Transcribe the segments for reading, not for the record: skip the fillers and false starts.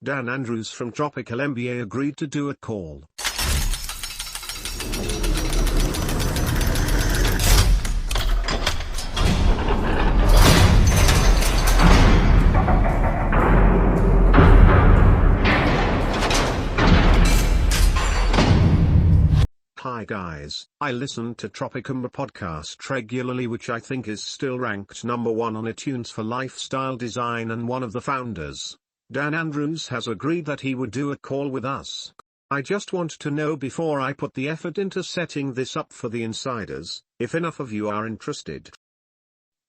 Dan Andrews from Tropical MBA agreed to do a call. Hi guys, I listen to TropicalMBA podcast regularly, which I think is still ranked #1 on iTunes for lifestyle design, and one of the founders, Dan Andrews, has agreed that he would do a call with us. I just want to know before I put the effort into setting this up for the insiders, if enough of you are interested.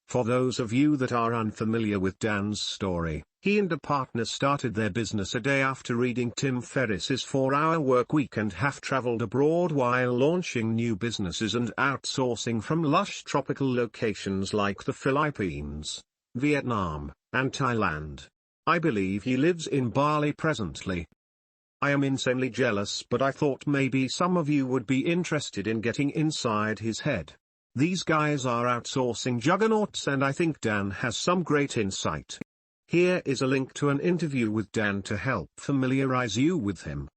For those of you that are unfamiliar with Dan's story, he and a partner started their business a day after reading Tim Ferriss's 4-Hour Workweek and have traveled abroad while launching new businesses and outsourcing from lush tropical locations like the Philippines, Vietnam, and Thailand. I believe he lives in Bali presently. I am insanely jealous, but I thought maybe some of you would be interested in getting inside his head. These guys are outsourcing juggernauts, and I think Dan has some great insight. Here is a link to an interview with Dan to help familiarize you with him.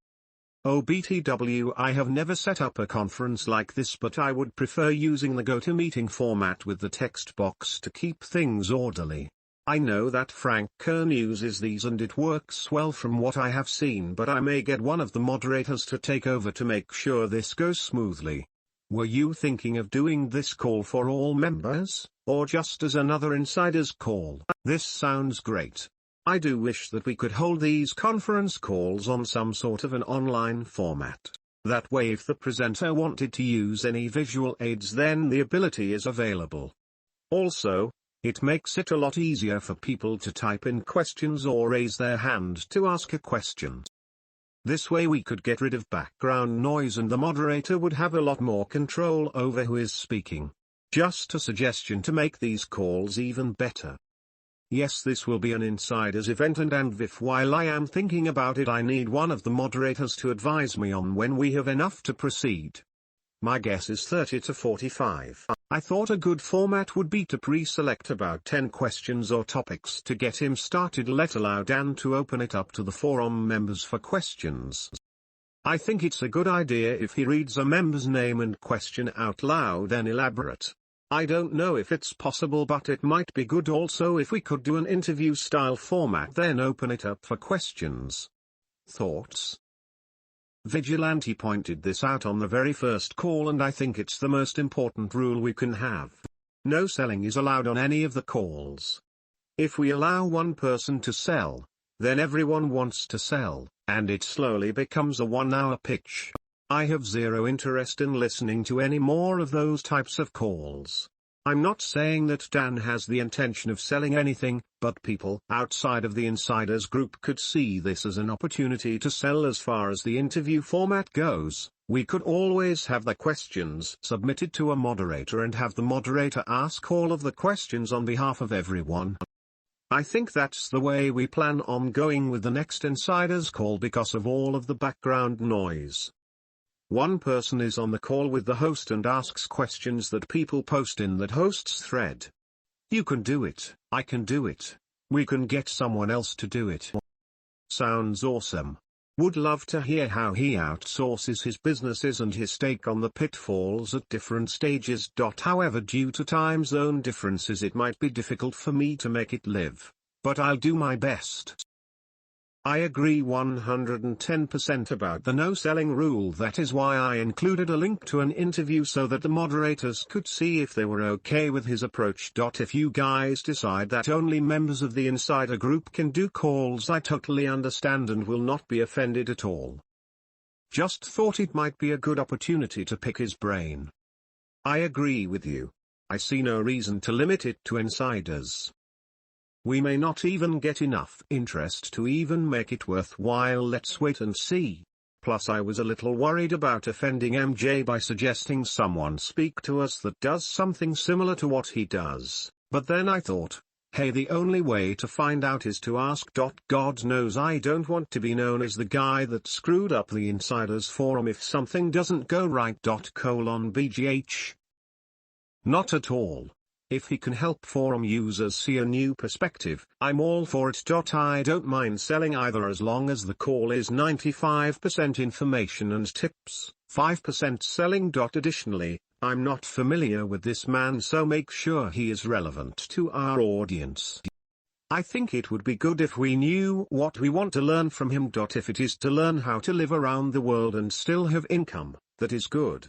OBTW, I have never set up a conference like this, but I would prefer using the GoToMeeting format with the text box to keep things orderly. I know that Frank Kern uses these and it works well from what I have seen, but I may get one of the moderators to take over to make sure this goes smoothly. Were you thinking of doing this call for all members, or just as another insiders call? This sounds great. I do wish that we could hold these conference calls on some sort of an online format. That way, if the presenter wanted to use any visual aids, then the ability is available. Also, it makes it a lot easier for people to type in questions or raise their hand to ask a question. This way we could get rid of background noise and the moderator would have a lot more control over who is speaking. Just a suggestion to make these calls even better. Yes, this will be an insiders event, and if while I am thinking about it I need one of the moderators to advise me on when we have enough to proceed. My guess is 30 to 45. I thought a good format would be to pre-select about 10 questions or topics to get him started. Let allow Dan to open it up to the forum members for questions. I think it's a good idea if he reads a member's name and question out loud and elaborate. I don't know if it's possible, but it might be good also if we could do an interview style format then open it up for questions. Thoughts? Vigilante pointed this out on the very first call, and I think it's the most important rule we can have. No selling is allowed on any of the calls. If we allow one person to sell, then everyone wants to sell, and it slowly becomes a 1-hour pitch. I have zero interest in listening to any more of those types of calls. I'm not saying that Dan has the intention of selling anything, but people outside of the insiders group could see this as an opportunity to sell. As far as the interview format goes, we could always have the questions submitted to a moderator and have the moderator ask all of the questions on behalf of everyone. I think that's the way we plan on going with the next insiders call because of all of the background noise. One person is on the call with the host and asks questions that people post in that host's thread. You can do it, I can do it. We can get someone else to do it. Sounds awesome. Would love to hear how he outsources his businesses and his take on the pitfalls at different stages. However, due to time zone differences it might be difficult for me to make it live, but I'll do my best. I agree 110% about the no selling rule. That is why I included a link to an interview so that the moderators could see if they were okay with his approach. If you guys decide that only members of the insider group can do calls, I totally understand and will not be offended at all. Just thought it might be a good opportunity to pick his brain. I agree with you. I see no reason to limit it to insiders. We may not even get enough interest to even make it worthwhile. Let's wait and see. Plus I was a little worried about offending MJ by suggesting someone speak to us that does something similar to what he does, but then I thought, hey, the only way to find out is to ask. God knows I don't want to be known as the guy that screwed up the insiders forum if something doesn't go right. BGH. Not at all. If he can help forum users see a new perspective, I'm all for it. I don't mind selling either as long as the call is 95% information and tips, 5% selling. Additionally, I'm not familiar with this man, so make sure he is relevant to our audience. I think it would be good if we knew what we want to learn from him. If it is to learn how to live around the world and still have income, that is good.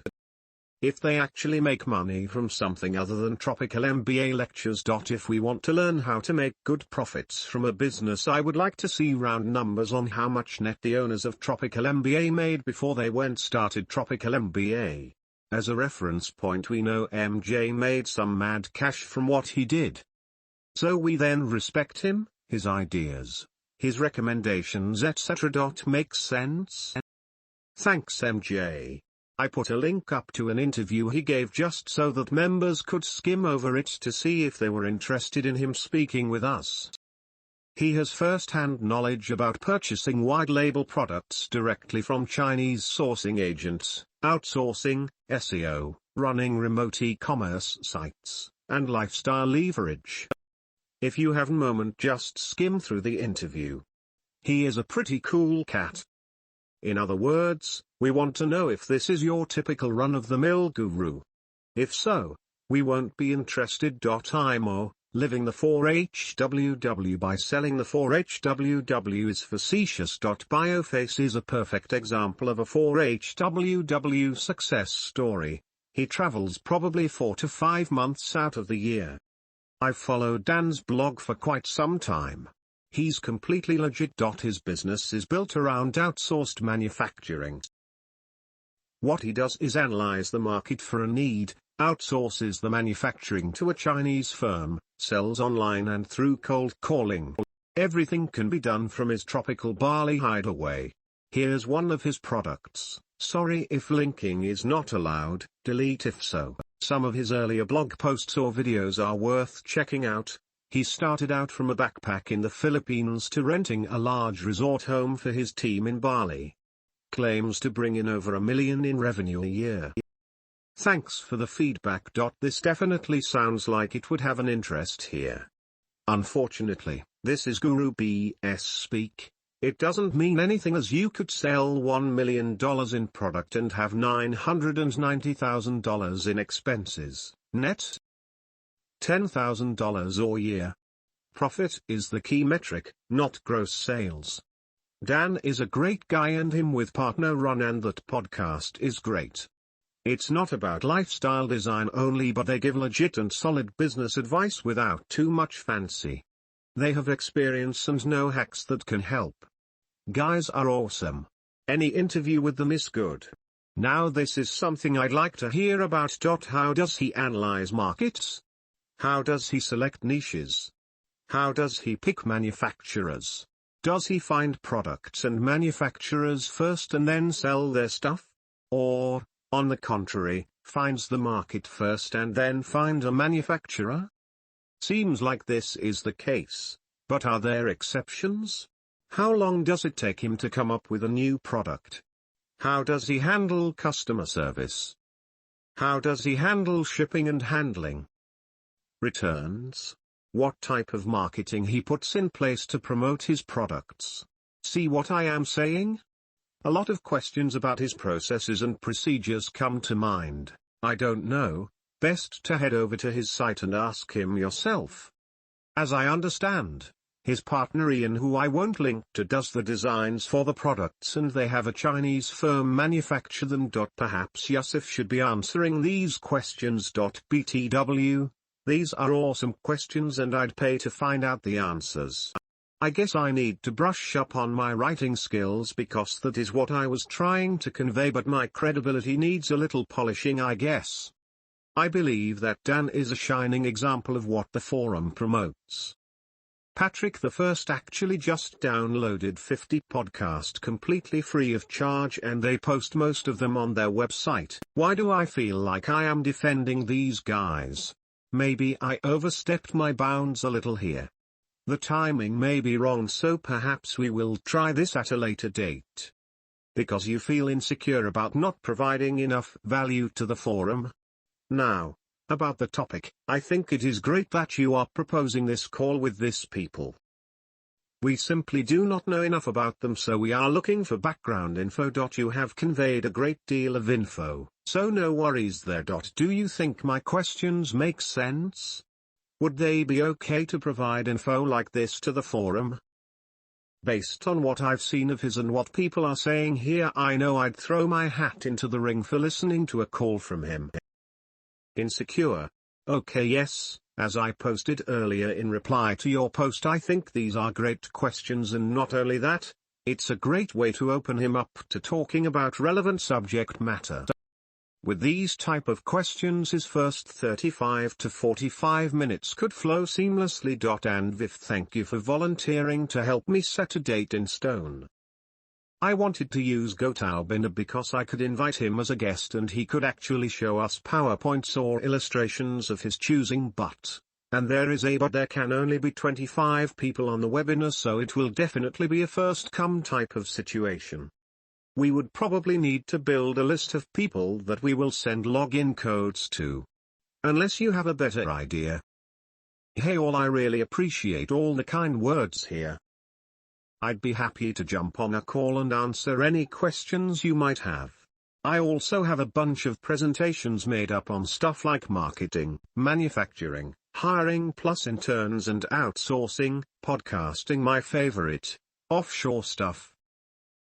If they actually make money from something other than Tropical MBA lectures. If we want to learn how to make good profits from a business, I would like to see round numbers on how much net the owners of Tropical MBA made before they started Tropical MBA. As a reference point, we know MJ made some mad cash from what he did. So we then respect him, his ideas, his recommendations, etc. Makes sense? Thanks, MJ. I put a link up to an interview he gave just so that members could skim over it to see if they were interested in him speaking with us. He has first-hand knowledge about purchasing wide-label products directly from Chinese sourcing agents, outsourcing, SEO, running remote e-commerce sites, and lifestyle leverage. If you have a moment, just skim through the interview. He is a pretty cool cat. In other words, we want to know if this is your typical run-of-the-mill guru. If so, we won't be interested. I'm living the 4HWW by selling the 4HWW is facetious. Bioface is a perfect example of a 4HWW success story. He travels probably 4 to 5 months out of the year. I've followed Dan's blog for quite some time. He's completely legit. His business is built around outsourced manufacturing. What he does is analyze the market for a need, outsources the manufacturing to a Chinese firm, sells online and through cold calling. Everything can be done from his tropical Bali hideaway. Here's one of his products. Sorry if linking is not allowed, delete if so. Some of his earlier blog posts or videos are worth checking out. He started out from a backpack in the Philippines to renting a large resort home for his team in Bali. Claims to bring in over $1 million in revenue a year. Thanks for the feedback. This definitely sounds like it would have an interest here. Unfortunately, this is Guru BS speak. It doesn't mean anything, as you could sell $1 million in product and have $990,000 in expenses, net $10,000 a year. Profit is the key metric, not gross sales. Dan is a great guy and him with partner run and that podcast is great. It's not about lifestyle design only, but they give legit and solid business advice without too much fancy. They have experience and know hacks that can help. Guys are awesome. Any interview with them is good. Now this is something I'd like to hear about. How does he analyze markets? How does he select niches? How does he pick manufacturers? Does he find products and manufacturers first and then sell their stuff? Or, on the contrary, finds the market first and then find a manufacturer? Seems like this is the case, but are there exceptions? How long does it take him to come up with a new product? How does he handle customer service? How does he handle shipping and handling? Returns? What type of marketing he puts in place to promote his products? See what I am saying? A lot of questions about his processes and procedures come to mind. I don't know, best to head over to his site and ask him yourself. As I understand, his partner Ian, who I won't link to, does the designs for the products and they have a Chinese firm manufacture them. Perhaps Yussef should be answering these questions. BTW, these are awesome questions and I'd pay to find out the answers. I guess I need to brush up on my writing skills because that is what I was trying to convey, but my credibility needs a little polishing, I guess. I believe that Dan is a shining example of what the forum promotes. Patrick the First actually just downloaded 50 podcasts completely free of charge and they post most of them on their website. Why do I feel like I am defending these guys? Maybe I overstepped my bounds a little here. The timing may be wrong, so perhaps we will try this at a later date. Because you feel insecure about not providing enough value to the forum? Now, About the topic, I think it is great that you are proposing this call with this people. We simply do not know enough about them, so we are looking for background info. You have conveyed a great deal of info, so no worries there. Do you think my questions make sense? Would they be okay to provide info like this to the forum? Based on what I've seen of his and what people are saying here, I know I'd throw my hat into the ring for listening to a call from him. Insecure. Okay, yes, as I posted earlier in reply to your post, I think these are great questions, and not only that, it's a great way to open him up to talking about relevant subject matter. With these type of questions, his first 35 to 45 minutes could flow seamlessly. And Viv, thank you for volunteering to help me set a date in stone. I wanted to use Gotalbina because I could invite him as a guest and he could actually show us PowerPoints or illustrations of his choosing, and there can only be 25 people on the webinar, so it will definitely be a first come type of situation. We would probably need to build a list of people that we will send login codes to. Unless you have a better idea. Hey all, I really appreciate all the kind words here. I'd be happy to jump on a call and answer any questions you might have. I also have a bunch of presentations made up on stuff like marketing, manufacturing, hiring plus interns and outsourcing, podcasting, my favorite, offshore stuff.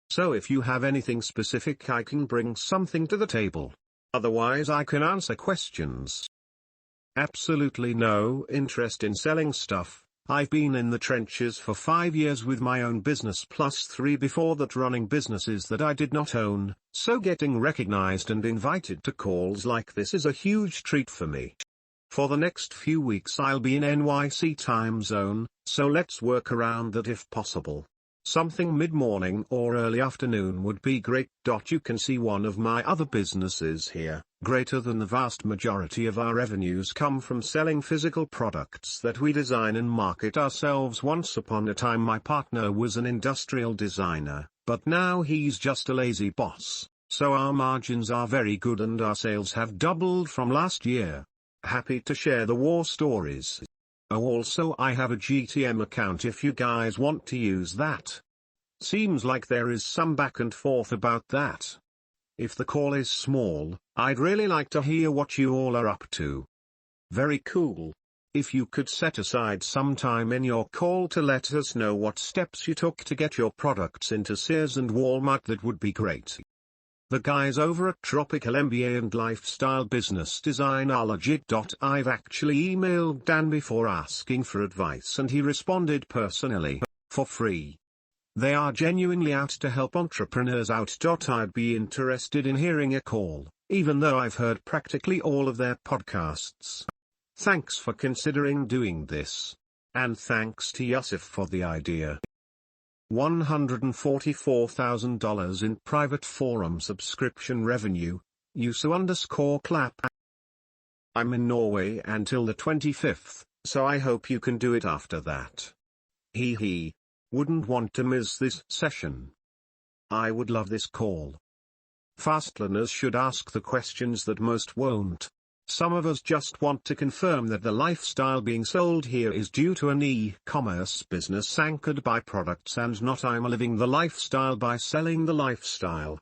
So if you have anything specific, I can bring something to the table. Otherwise I can answer questions. Absolutely no interest in selling stuff. I've been in the trenches for 5 years with my own business plus 3 before that, running businesses that I did not own, so getting recognized and invited to calls like this is a huge treat for me. For the next few weeks I'll be in NYC time zone, so let's work around that if possible. Something mid-morning or early afternoon would be great. You can see one of my other businesses here. Greater than the vast majority of our revenues come from selling physical products that we design and market ourselves. Once upon a time my partner was an industrial designer, but now he's just a lazy boss, so our margins are very good and our sales have doubled from last year. Happy to share the war stories. Oh, also I have a GTM account if you guys want to use that. Seems like there is some back and forth about that. If the call is small, I'd really like to hear what you all are up to. Very cool. If you could set aside some time in your call to let us know what steps you took to get your products into Sears and Walmart, that would be great. The guys over at Tropical MBA and Lifestyle Business Design are legit. I've actually emailed Dan before asking for advice and he responded personally, for free. They are genuinely out to help entrepreneurs out. I'd be interested in hearing a call, even though I've heard practically all of their podcasts. Thanks for considering doing this. And thanks to Yussef for the idea. $144,000 in private forum subscription revenue, Yusu_clap. I'm in Norway until the 25th, so I hope you can do it after that. He. Wouldn't want to miss this session. I would love this call. Fastlaners should ask the questions that most won't. Some of us just want to confirm that the lifestyle being sold here is due to an e-commerce business anchored by products and not I'm living the lifestyle by selling the lifestyle.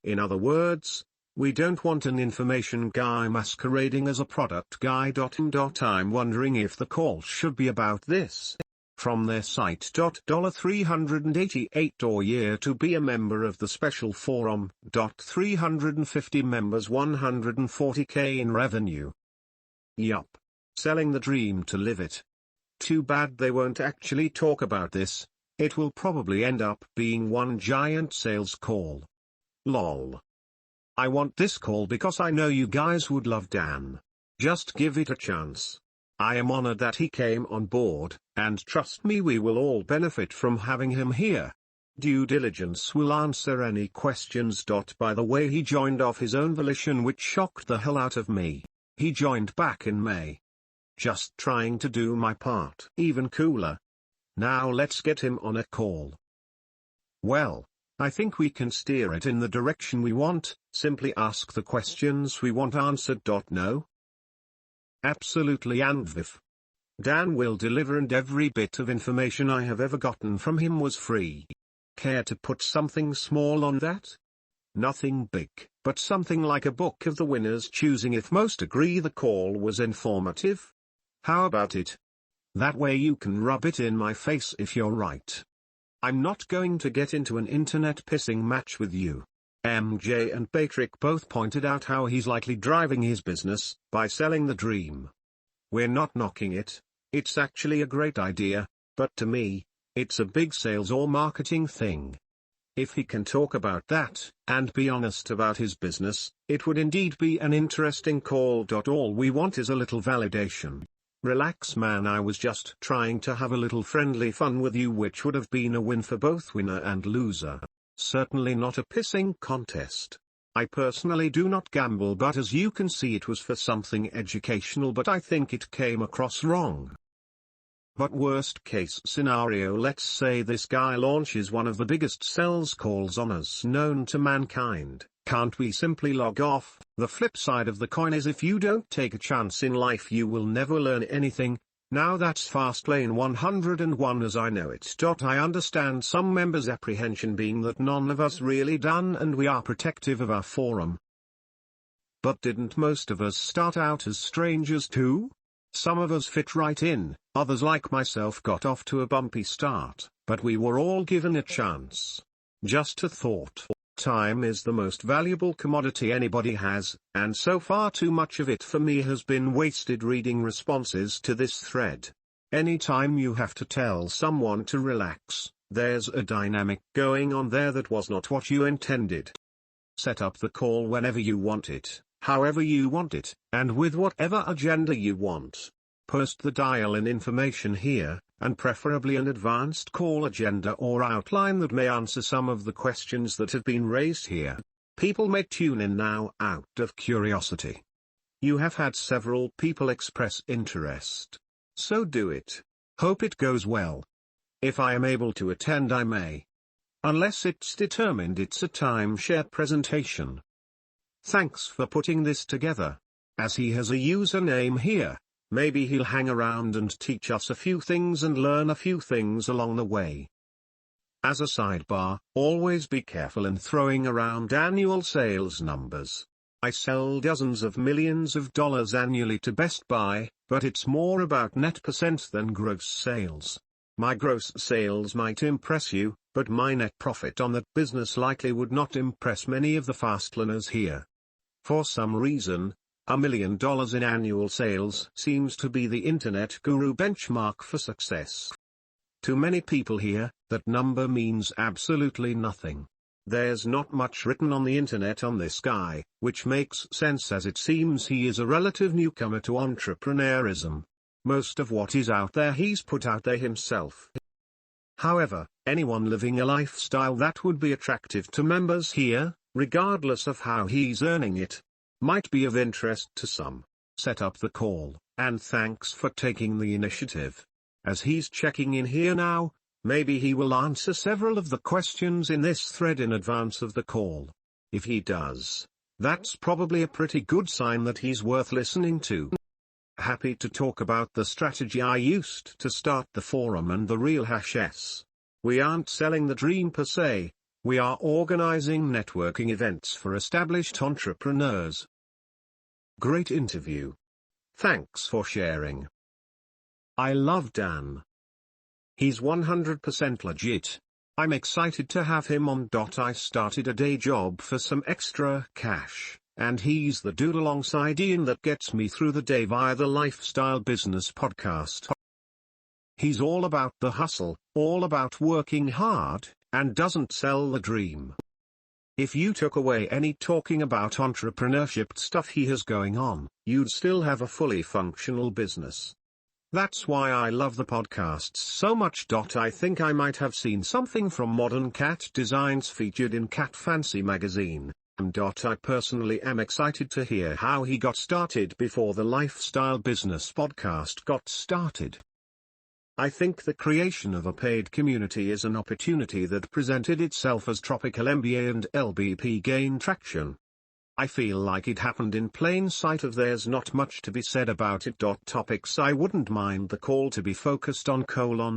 In other words, we don't want an information guy masquerading as a product guy. I'm wondering if the call should be about this. From their site. $388 or year to be a member of the special forum. 350 members, $140K in revenue. Yup. Selling the dream to live it. Too bad they won't actually talk about this. It will probably end up being one giant sales call. Lol. I want this call because I know you guys would love Dan. Just give it a chance. I am honored that he came on board, and trust me, we will all benefit from having him here. Due diligence will answer any questions. By the way, he joined off his own volition, which shocked the hell out of me. He joined back in May. Just trying to do my part. Even cooler. Now let's get him on a call. Well, I think we can steer it in the direction we want. Simply ask the questions we want answered. No? Absolutely and Dan will deliver, and every bit of information I have ever gotten from him was free. Care to put something small on that? Nothing big, but something like a book of the winners choosing if most agree the call was informative. How about it? That way you can rub it in my face if you're right. I'm not going to get into an internet pissing match with you. MJ and Patrick both pointed out how he's likely driving his business by selling the dream. We're not knocking it. It's actually a great idea, but to me, it's a big sales or marketing thing. If he can talk about that, and be honest about his business, it would indeed be an interesting call. All we want is a little validation. Relax man, I was just trying to have a little friendly fun with you, which would have been a win for both winner and loser. Certainly not a pissing contest. I personally do not gamble, but as you can see it was for something educational, but I think it came across wrong. But worst case scenario, let's say this guy launches one of the biggest sales calls on us known to mankind. Can't we simply log off? The flip side of the coin is if you don't take a chance in life you will never learn anything. Now that's fastlane 101 as I know it. I understand some members' apprehension being that none of us really done and we are protective of our forum. But didn't most of us start out as strangers too? Some of us fit right in, others like myself got off to a bumpy start, but we were all given a chance. Just a thought. Time is the most valuable commodity anybody has, and so far too much of it for me has been wasted reading responses to this thread. Anytime you have to tell someone to relax, there's a dynamic going on there that was not what you intended. Set up the call whenever you want it, however you want it, and with whatever agenda you want. Post the dial-in information here, and preferably an advanced call agenda or outline that may answer some of the questions that have been raised here. People may tune in now out of curiosity. You have had several people express interest. So do it. Hope it goes well. If I am able to attend I may. Unless it's determined it's a timeshare presentation. Thanks for putting this together. As he has a username here, maybe he'll hang around and teach us a few things and learn a few things along the way. As a sidebar, always be careful in throwing around annual sales numbers. I sell dozens of millions of dollars annually to Best Buy, but it's more about net percent than gross sales. My gross sales might impress you, but my net profit on that business likely would not impress many of the fastlaners here. For some reason, $1 million in annual sales seems to be the internet guru benchmark for success. To many people here, that number means absolutely nothing. There's not much written on the internet on this guy, which makes sense as it seems he is a relative newcomer to entrepreneurism. Most of what is out there he's put out there himself. However, anyone living a lifestyle that would be attractive to members here, regardless of how he's earning it, might be of interest to some. Set up the call, and thanks for taking the initiative. As he's checking in here now, maybe he will answer several of the questions in this thread in advance of the call. If he does, that's probably a pretty good sign that he's worth listening to. Happy to talk about the strategy I used to start the forum and the real #S. We aren't selling the dream per se, we are organizing networking events for established entrepreneurs. Great interview. Thanks for sharing. I love Dan. He's 100% legit. I'm excited to have him on. I started a day job for some extra cash, and he's the dude alongside Ian that gets me through the day via the Lifestyle Business Podcast. He's all about the hustle, all about working hard, and doesn't sell the dream. If you took away any talking about entrepreneurship stuff he has going on, you'd still have a fully functional business. That's why I love the podcasts so much. I think I might have seen something from Modern Cat Designs featured in Cat Fancy magazine. I personally am excited to hear how he got started before the Lifestyle Business Podcast got started. I think the creation of a paid community is an opportunity that presented itself as Tropical MBA and LBP gain traction. I feel like it happened in plain sight of there's not much to be said about it. Topics I wouldn't mind the call to be focused on: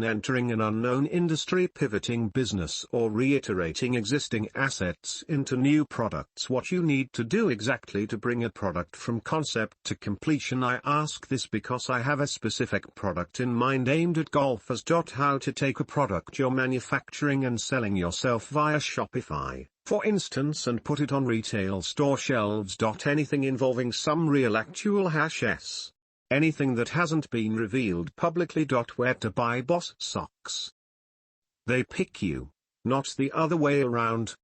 entering an unknown industry, pivoting business, or reiterating existing assets into new products. What you need to do exactly to bring a product from concept to completion. I ask this because I have a specific product in mind aimed at golfers. How to take a product you're manufacturing and selling yourself via Shopify, for instance, and put it on retail store shelves. Anything involving some real actual #s. Anything that hasn't been revealed publicly. Where to buy Boss socks. They pick you, not the other way around.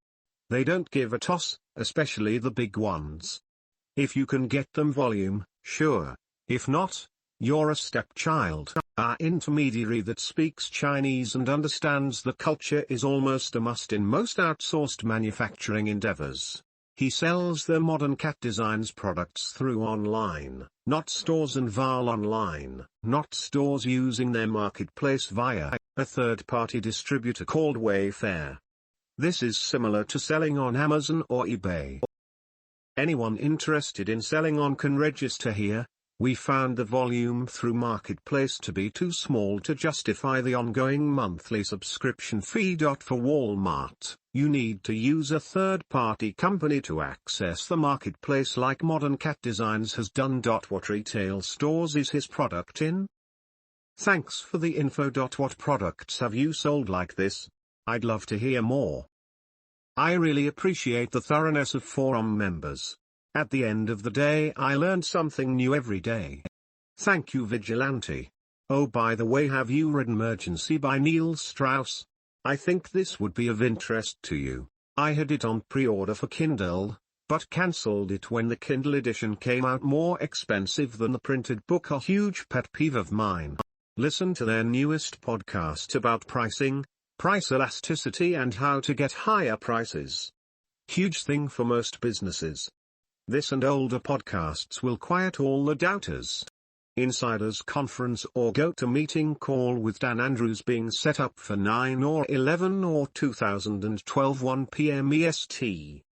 They don't give a toss, especially the big ones. If you can get them volume, sure. If not, you're a stepchild. Our intermediary that speaks Chinese and understands the culture is almost a must in most outsourced manufacturing endeavors. He sells their modern cat designs products through online, not stores, and while online, not stores using their marketplace via a third-party distributor called Wayfair. This is similar to selling on Amazon or eBay. Anyone interested in selling on can register here. We found the volume through Marketplace to be too small to justify the ongoing monthly subscription fee. For Walmart, you need to use a third-party company to access the marketplace like Modern Cat Designs has done. What retail stores is his product in? Thanks for the info. What products have you sold like this? I'd love to hear more. I really appreciate the thoroughness of forum members. At the end of the day, I learned something new every day. Thank you, Vigilante. Oh, by the way, have you read Emergency by Neil Strauss? I think this would be of interest to you. I had it on pre-order for Kindle, but cancelled it when the Kindle edition came out more expensive than the printed book. A huge pet peeve of mine. Listen to their newest podcast about pricing, price elasticity, and how to get higher prices. Huge thing for most businesses. This and older podcasts will quiet all the doubters. Insiders Conference or go-to-meeting call with Dan Andrews being set up for 9 or 11 or 2012 1 p.m. EST.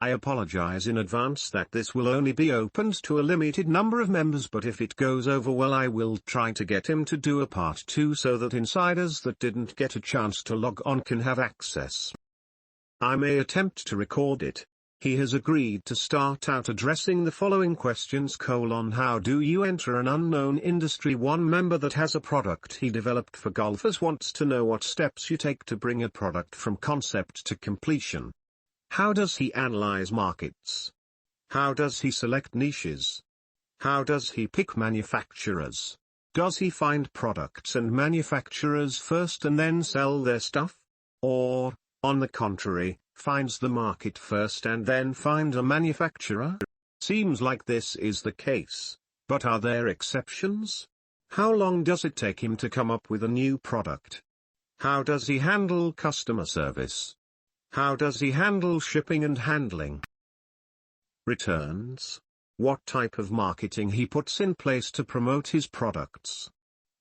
I apologize in advance that this will only be opened to a limited number of members, but if it goes over well I will try to get him to do a part 2 so that insiders that didn't get a chance to log on can have access. I may attempt to record it. He has agreed to start out addressing the following questions: how do you enter an unknown industry? One member that has a product he developed for golfers wants to know what steps you take to bring a product from concept to completion. How does he analyze markets? How does he select niches? How does he pick manufacturers? Does he find products and manufacturers first and then sell their stuff? Or, on the contrary, finds the market first and then find a manufacturer? Seems like this is the case, but are there exceptions? How long does it take him to come up with a new product? How does he handle customer service? How does he handle shipping and handling? Returns. What type of marketing he puts in place to promote his products.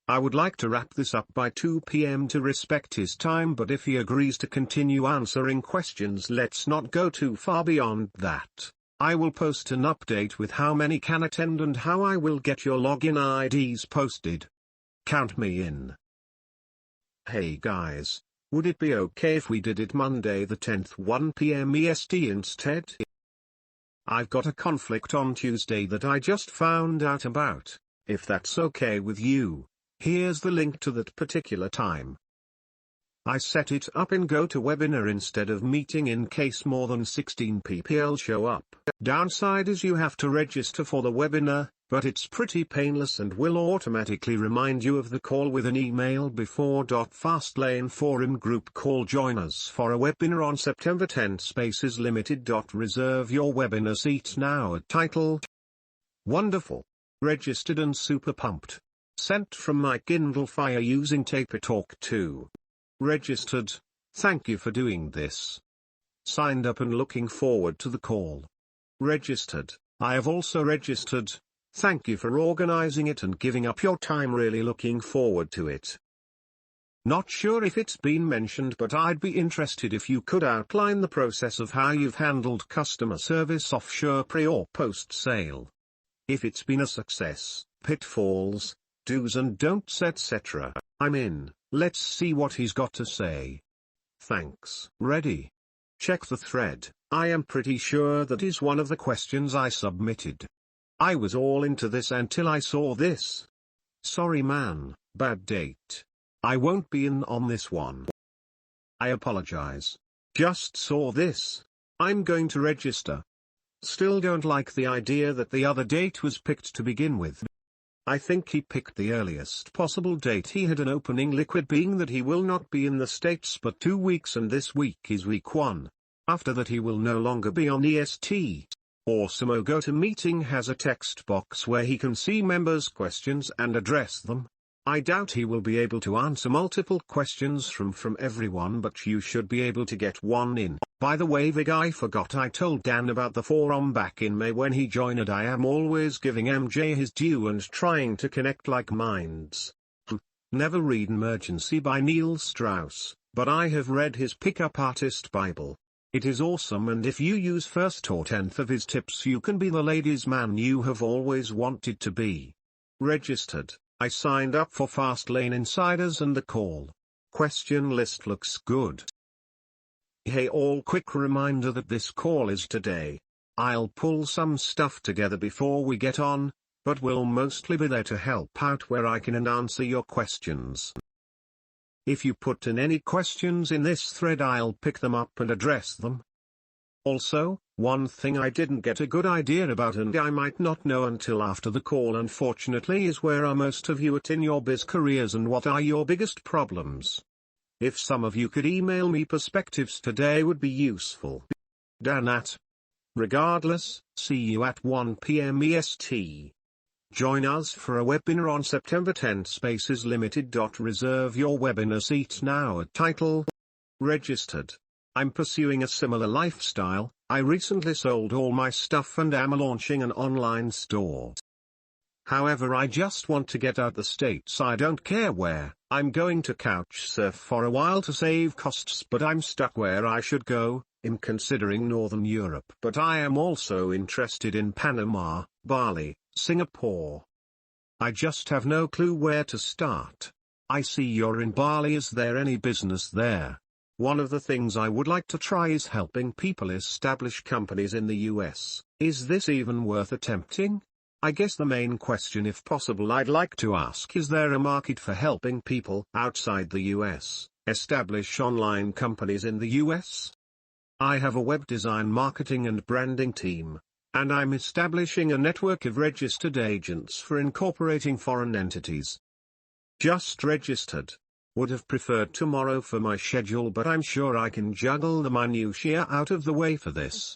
I would like to wrap this up by 2 p.m. to respect his time, but if he agrees to continue answering questions, let's not go too far beyond that. I will post an update with how many can attend and how I will get your login IDs posted. Count me in. Hey guys, would it be okay if we did it Monday the 10th 1 p.m. EST instead? I've got a conflict on Tuesday that I just found out about. If that's okay with you, here's the link to that particular time. I set it up in GoToWebinar instead of meeting in case more than 16 people show up. Downside is you have to register for the webinar, but it's pretty painless and will automatically remind you of the call with an email before. Fastlane forum group call. Join us for a webinar on September 10. Spaces limited. Reserve your webinar seat now at title. Wonderful. Registered and super pumped. Sent from my Kindle Fire using TaperTalk 2. Registered. Thank you for doing this. Signed up and looking forward to the call. Registered. I have also registered. Thank you for organizing it and giving up your time, really looking forward to it. Not sure if it's been mentioned, but I'd be interested if you could outline the process of how you've handled customer service offshore pre or post sale. If it's been a success, pitfalls, do's and don'ts, etc. I'm in. Let's see what he's got to say. Thanks. Ready? Check the thread. I am pretty sure that is one of the questions I submitted. I was all into this until I saw this. Sorry man, bad date. I won't be in on this one. I apologize. Just saw this. I'm going to register. Still don't like the idea that the other date was picked to begin with. I think he picked the earliest possible date he had an opening, liquid being that he will not be in the States but 2 weeks and this week is week 1. After that he will no longer be on EST. Awesome. GoToMeeting has a text box where he can see members' questions and address them. I doubt he will be able to answer multiple questions from everyone, but you should be able to get one in. By the way, Vig, I forgot I told Dan about the forum back in May when he joined. I am always giving MJ his due and trying to connect like minds. Never read Emergency by Neil Strauss, but I have read his Pickup Artist Bible. It is awesome, and if you use first or 10th of his tips you can be the ladies' man you have always wanted to be. Registered. I signed up for Fastlane Insiders and the call. Question list looks good. Hey all, quick reminder that this call is today. I'll pull some stuff together before we get on, but will mostly be there to help out where I can and answer your questions. If you put in any questions in this thread I'll pick them up and address them. Also, one thing I didn't get a good idea about and I might not know until after the call unfortunately is where are most of you at in your biz careers and what are your biggest problems? If some of you could email me perspectives today would be useful. Dan at. Regardless, see you at 1 p.m. EST. Join us for a webinar on September 10th. Spaces limited. Reserve your webinar seat now at title. Registered. I'm pursuing a similar lifestyle. I recently sold all my stuff and am launching an online store. However, I just want to get out the States. I don't care where. I'm going to couchsurf for a while to save costs, but I'm stuck where I should go. I'm considering Northern Europe, but I am also interested in Panama, Bali, Singapore. I just have no clue where to start. I see you're in Bali. Is there any business there? One of the things I would like to try is helping people establish companies in the US. Is this even worth attempting? I guess the main question, if possible, I'd like to ask, is there a market for helping people outside the US establish online companies in the US? I have a web design, marketing and branding team, and I'm establishing a network of registered agents for incorporating foreign entities. Just registered. Would have preferred tomorrow for my schedule, but I'm sure I can juggle the minutiae out of the way for this.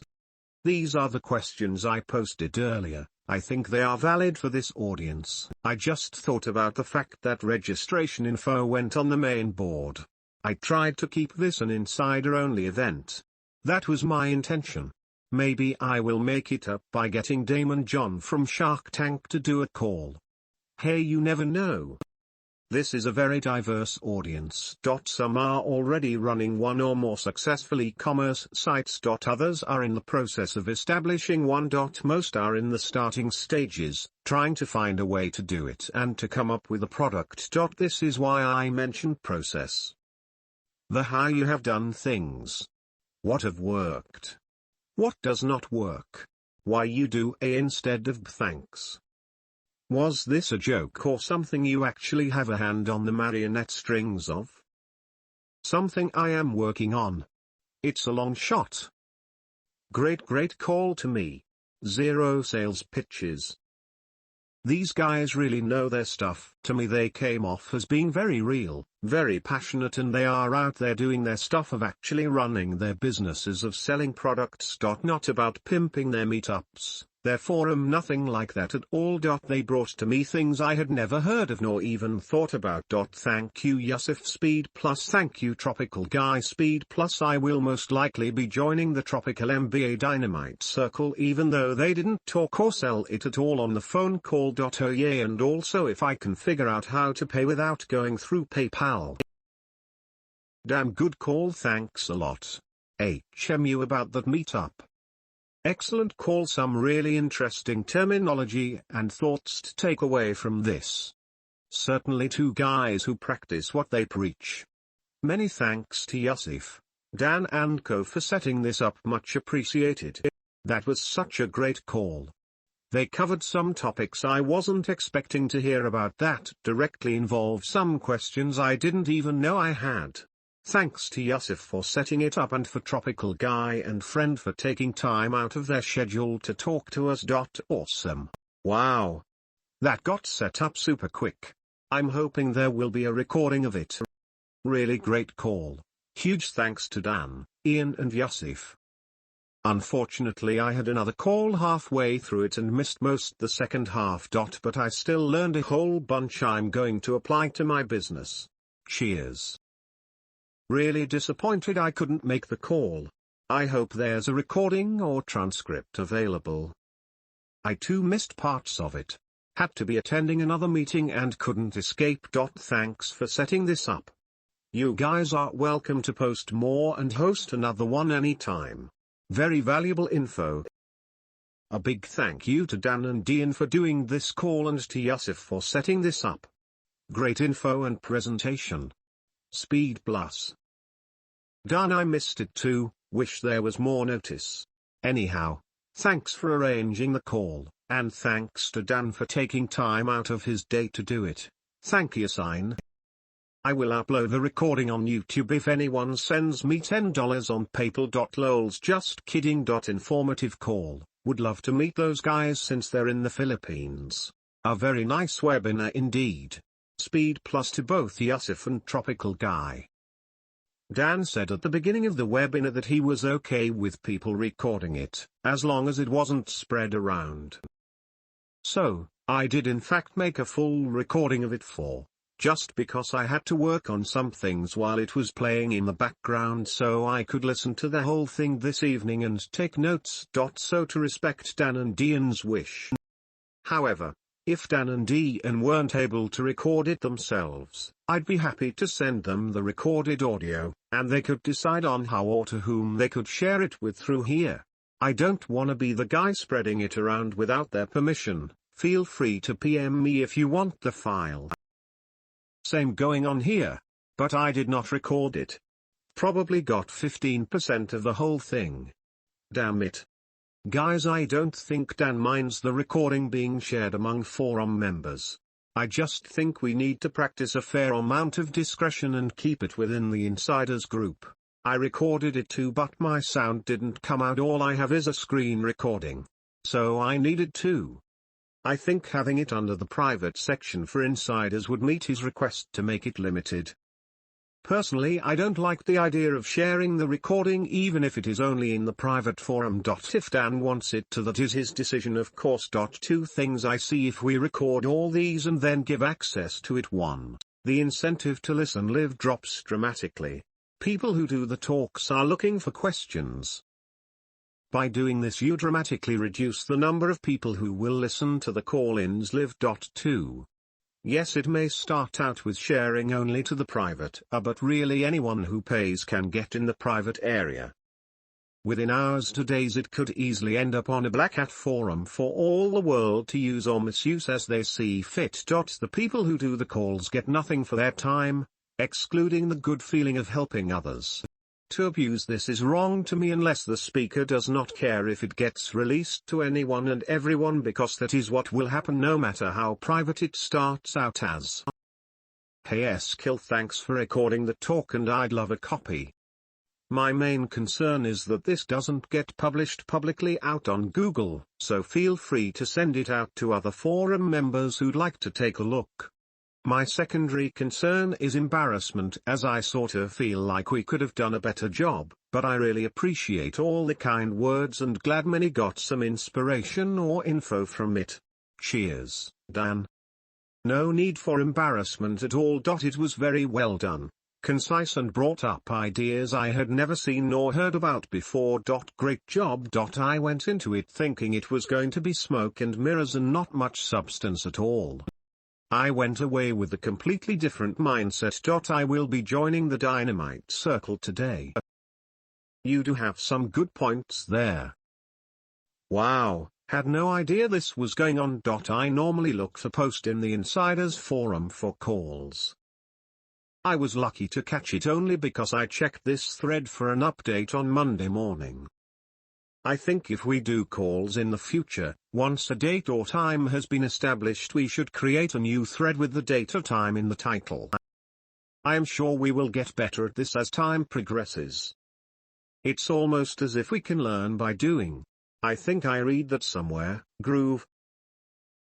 These are the questions I posted earlier. I think they are valid for this audience. I just thought about the fact that registration info went on the main board. I tried to keep this an insider-only event. That was my intention. Maybe I will make it up by getting Damon John from Shark Tank to do a call. Hey, you never know. This is a very diverse audience. Some are already running one or more successful e-commerce sites. Others are in the process of establishing one. Most are in the starting stages, trying to find a way to do it and to come up with a product. This is why I mentioned process. The how you have done things. What have worked? What does not work? Why you do A instead of B. Thanks. Was this a joke or something you actually have a hand on the marionette strings of? Something I am working on. It's a long shot. Great call to me. 0 sales pitches. These guys really know their stuff. To me they came off as being very real, very passionate, and they are out there doing their stuff of actually running their businesses, of selling products. Not about pimping their meetups, their forum, nothing like that at all. They brought to me things I had never heard of nor even thought about. Thank you Yussef SPEED Plus, thank you Tropical Guy Speed Plus. I will most likely be joining the Tropical MBA Dynamite Circle, even though they didn't talk or sell it at all on the phone call. Oh yeah, and also if I can figure out how to pay without going through PayPal. Damn good call, thanks a lot. HMU about that meetup. Excellent call, some really interesting terminology and thoughts to take away from this. Certainly two guys who practice what they preach. Many thanks to Yussef, Dan and co for setting this up, much appreciated. That was such a great call. They covered some topics I wasn't expecting to hear about that directly involved some questions I didn't even know I had. Thanks to Yussef for setting it up and for Tropical Guy and Friend for taking time out of their schedule to talk to us. Awesome. Wow. That got set up super quick. I'm hoping there will be a recording of it. Really great call. Huge thanks to Dan, Ian and Yussef. Unfortunately I had another call halfway through it and missed most the second half. But I still learned a whole bunch I'm going to apply to my business. Cheers. Really disappointed I couldn't make the call. I hope there's a recording or transcript available. I too missed parts of it. Had to be attending another meeting and couldn't escape. Thanks for setting this up. You guys are welcome to post more and host another one anytime. Very valuable info. A big thank you to Dan and Ian for doing this call and to Yussef for setting this up. Great info and presentation. Speed plus. Dan, I missed it too, wish there was more notice. Anyhow, thanks for arranging the call, and thanks to Dan for taking time out of his day to do it. Thank you, sign. I will upload the recording on YouTube if anyone sends me $10 on PayPal.lols. Just kidding. Informative call, would love to meet those guys since they're in the Philippines. A very nice webinar indeed. Speed plus to both Yussef and Tropical Guy. Dan said at the beginning of the webinar that he was okay with people recording it, as long as it wasn't spread around. So, I did in fact make a full recording of it just because I had to work on some things while it was playing in the background so I could listen to the whole thing this evening and take notes. So to respect Dan and Ian's wish. However, if Dan and Ian weren't able to record it themselves, I'd be happy to send them the recorded audio, and they could decide on how or to whom they could share it with through here. I don't want to be the guy spreading it around without their permission. Feel free to PM me if you want the file. Same going on here, but I did not record it. Probably got 15% of the whole thing. Damn it. Guys, I don't think Dan minds the recording being shared among forum members. I just think we need to practice a fair amount of discretion and keep it within the insiders group. I recorded it too, but my sound didn't come out. All I have is a screen recording. So I needed to. I think having it under the private section for insiders would meet his request to make it limited. Personally, I don't like the idea of sharing the recording even if it is only in the private forum. If Dan wants it to, that is his decision of course. Two things I see if we record all these and then give access to it. 1. The incentive to listen live drops dramatically. People who do the talks are looking for questions. By doing this you dramatically reduce the number of people who will listen to the call-ins live. 2. Yes, it may start out with sharing only to the private, but really anyone who pays can get in the private area. Within hours to days it could easily end up on a blackhat forum for all the world to use or misuse as they see fit. The people who do the calls get nothing for their time, excluding the good feeling of helping others. To abuse this is wrong to me unless the speaker does not care if it gets released to anyone and everyone, because that is what will happen no matter how private it starts out as. Hey Skill, thanks for recording the talk and I'd love a copy. My main concern is that this doesn't get published publicly out on Google, so feel free to send it out to other forum members who'd like to take a look. My secondary concern is embarrassment, as I sorta feel like we could have done a better job, but I really appreciate all the kind words and glad many got some inspiration or info from it. Cheers, Dan. No need for embarrassment at all. It was very well done, concise and brought up ideas I had never seen nor heard about before. Great job. I went into it thinking it was going to be smoke and mirrors and not much substance at all. I went away with a completely different mindset. I will be joining the Dynamite Circle today. You do have some good points there. Wow, had no idea this was going on. I normally look for post in the Insiders forum for calls. I was lucky to catch it only because I checked this thread for an update on Monday morning. I think if we do calls in the future, once a date or time has been established, we should create a new thread with the date or time in the title. I am sure we will get better at this as time progresses. It's almost as if we can learn by doing. I think I read that somewhere. Groove.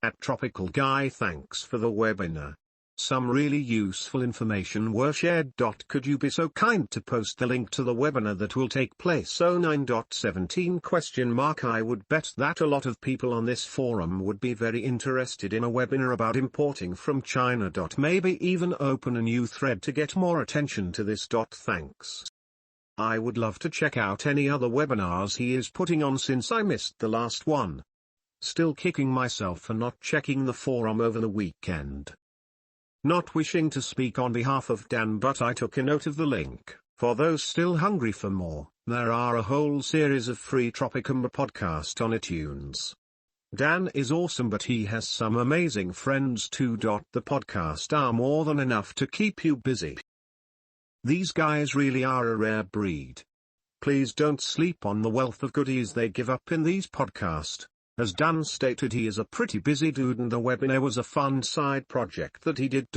At Tropical Guy, thanks for the webinar. Some really useful information were shared. Could you be so kind to post the link to the webinar that will take place 09.17? I would bet that a lot of people on this forum would be very interested in a webinar about importing from China. Maybe even open a new thread to get more attention to this. Thanks. I would love to check out any other webinars he is putting on since I missed the last one. Still kicking myself for not checking the forum over the weekend. Not wishing to speak on behalf of Dan, but I took a note of the link. For those still hungry for more, there are a whole series of free TropicalMBA podcasts on iTunes. Dan is awesome, but he has some amazing friends too. The podcasts are more than enough to keep you busy. These guys really are a rare breed. Please don't sleep on the wealth of goodies they give up in these podcasts. As Dan stated, he is a pretty busy dude, and the webinar was a fun side project that he did.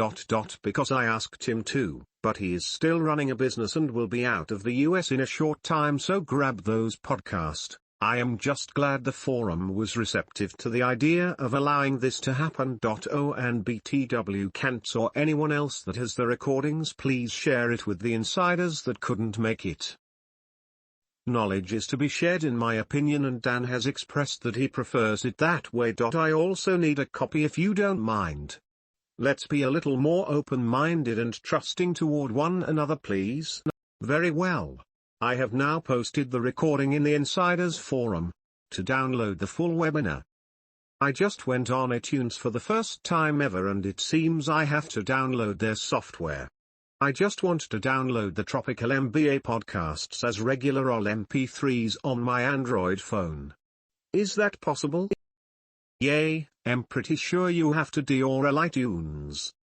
Because I asked him to, but he is still running a business and will be out of the US in a short time, so grab those podcasts. I am just glad the forum was receptive to the idea of allowing this to happen. Oh, and BTW Kants or anyone else that has the recordings, please share it with the insiders that couldn't make it. Knowledge is to be shared, in my opinion, and Dan has expressed that he prefers it that way. I also need a copy if you don't mind. Let's be a little more open-minded and trusting toward one another, please. Very well. I have now posted the recording in the Insiders forum. To download the full webinar, I just went on iTunes for the first time ever, and it seems I have to download their software. I just want to download the Tropical MBA podcasts as regular all MP3s on my Android phone. Is that possible? Yay, I'm pretty sure you have to DRL iTunes.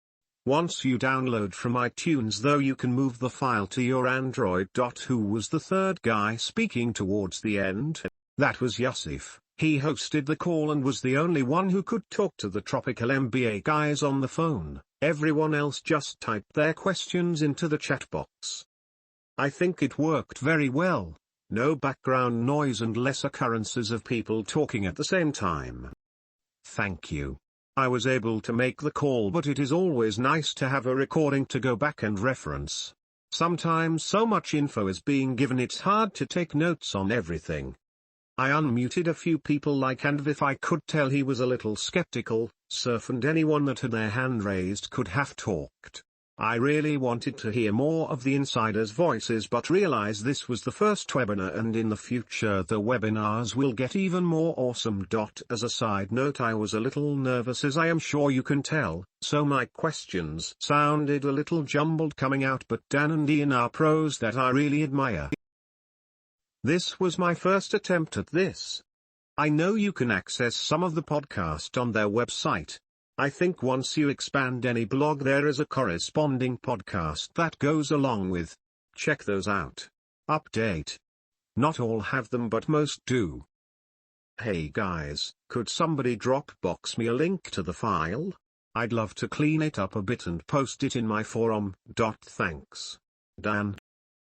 Once you download from iTunes though, you can move the file to your Android. Who was the third guy speaking towards the end? That was Yussef. He hosted the call and was the only one who could talk to the Tropical MBA guys on the phone. Everyone else just typed their questions into the chat box. I think it worked very well. No background noise and less occurrences of people talking at the same time. Thank you. I was able to make the call, but it is always nice to have a recording to go back and reference. Sometimes so much info is being given it's hard to take notes on everything. I unmuted a few people and if I could tell he was a little skeptical. Surf and anyone that had their hand raised could have talked. I really wanted to hear more of the insiders' voices, but realized this was the first webinar and in the future the webinars will get even more awesome. As a side note, I was a little nervous, as I am sure you can tell, so my questions sounded a little jumbled coming out, but Dan and Ian are pros that I really admire. This was my first attempt at this. I know you can access some of the podcast on their website. I think once you expand any blog there is a corresponding podcast that goes along with. Check those out. Update. Not all have them, but most do. Hey guys, could somebody Dropbox me a link to the file? I'd love to clean it up a bit and post it in my forum. Thanks. Dan.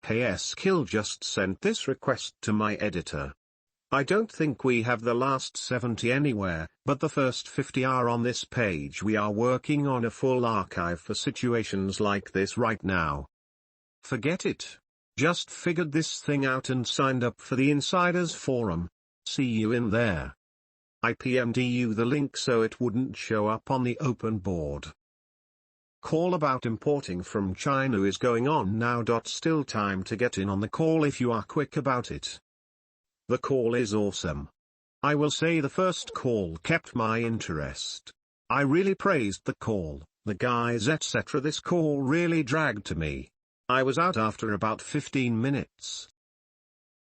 Hey Skill just sent this request to my editor. I don't think we have the last 70 anywhere, but the first 50 are on this page. We are working on a full archive for situations like this right now. Forget it. Just figured this thing out and signed up for the Insiders Forum. See you in there. I PM'd you the link so it wouldn't show up on the open board. Call about importing from China is going on now. Still time to get in on the call if you are quick about it. The call is awesome. I will say the first call kept my interest. I really praised the call, the guys etc. This call really dragged to me. I was out after about 15 minutes.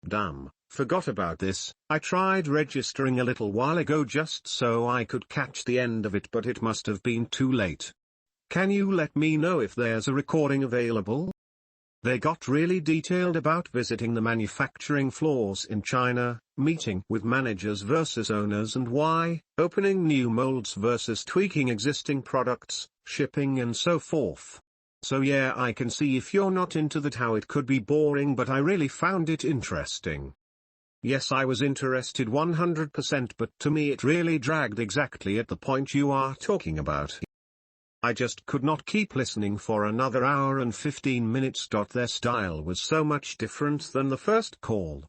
Damn, forgot about this. I tried registering a little while ago just so I could catch the end of it, but it must have been too late. Can you let me know if there's a recording available? They got really detailed about visiting the manufacturing floors in China, meeting with managers versus owners and why, opening new molds versus tweaking existing products, shipping and so forth. So yeah, I can see if you're not into that how it could be boring, but I really found it interesting. Yes, I was interested 100%, but to me it really dragged exactly at the point you are talking about. I just could not keep listening for another hour and 15 minutes. Their style was so much different than the first call.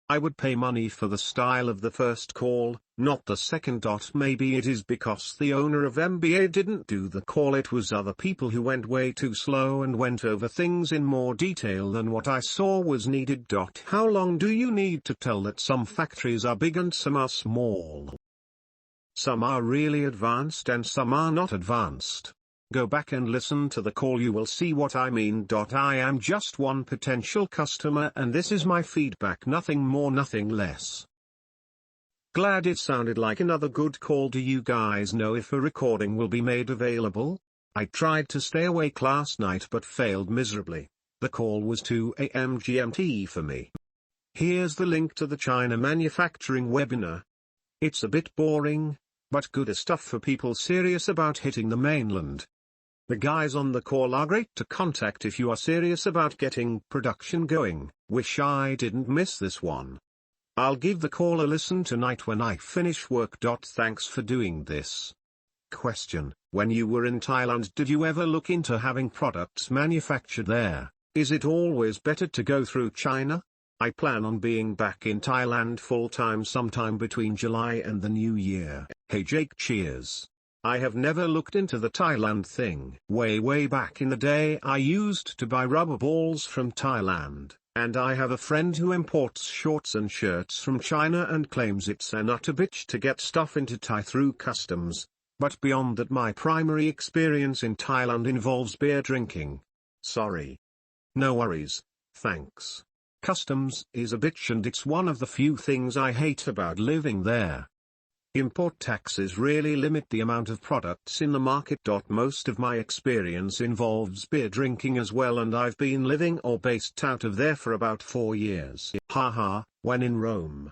I would pay money for the style of the first call, not the second. Maybe it is because the owner of MBA didn't do the call, it was other people who went way too slow and went over things in more detail than what I saw was needed. How long do you need to tell that some factories are big and some are small? Some are really advanced and some are not advanced. Go back and listen to the call, you will see what I mean. I am just one potential customer and this is my feedback, nothing more, nothing less. Glad it sounded like another good call. Do you guys know if a recording will be made available? I tried to stay awake last night but failed miserably. The call was 2 a.m. GMT for me. Here's the link to the China manufacturing webinar. It's a bit boring, but good stuff for people serious about hitting the mainland. The guys on the call are great to contact if you are serious about getting production going. Wish I didn't miss this one. I'll give the call a listen tonight when I finish work. Thanks for doing this. Question: when you were in Thailand, did you ever look into having products manufactured there? Is it always better to go through China? I plan on being back in Thailand full-time sometime between July and the new year. Hey Jake, cheers. I have never looked into the Thailand thing. Way back in the day I used to buy rubber balls from Thailand, and I have a friend who imports shorts and shirts from China and claims it's an utter bitch to get stuff into Thai through customs. But beyond that, my primary experience in Thailand involves beer drinking. Sorry. No worries, thanks. Customs is a bitch and it's one of the few things I hate about living there. Import taxes really limit the amount of products in the market. Most of my experience involves beer drinking as well, and I've been living or based out of there for about 4 years. Haha, when in Rome.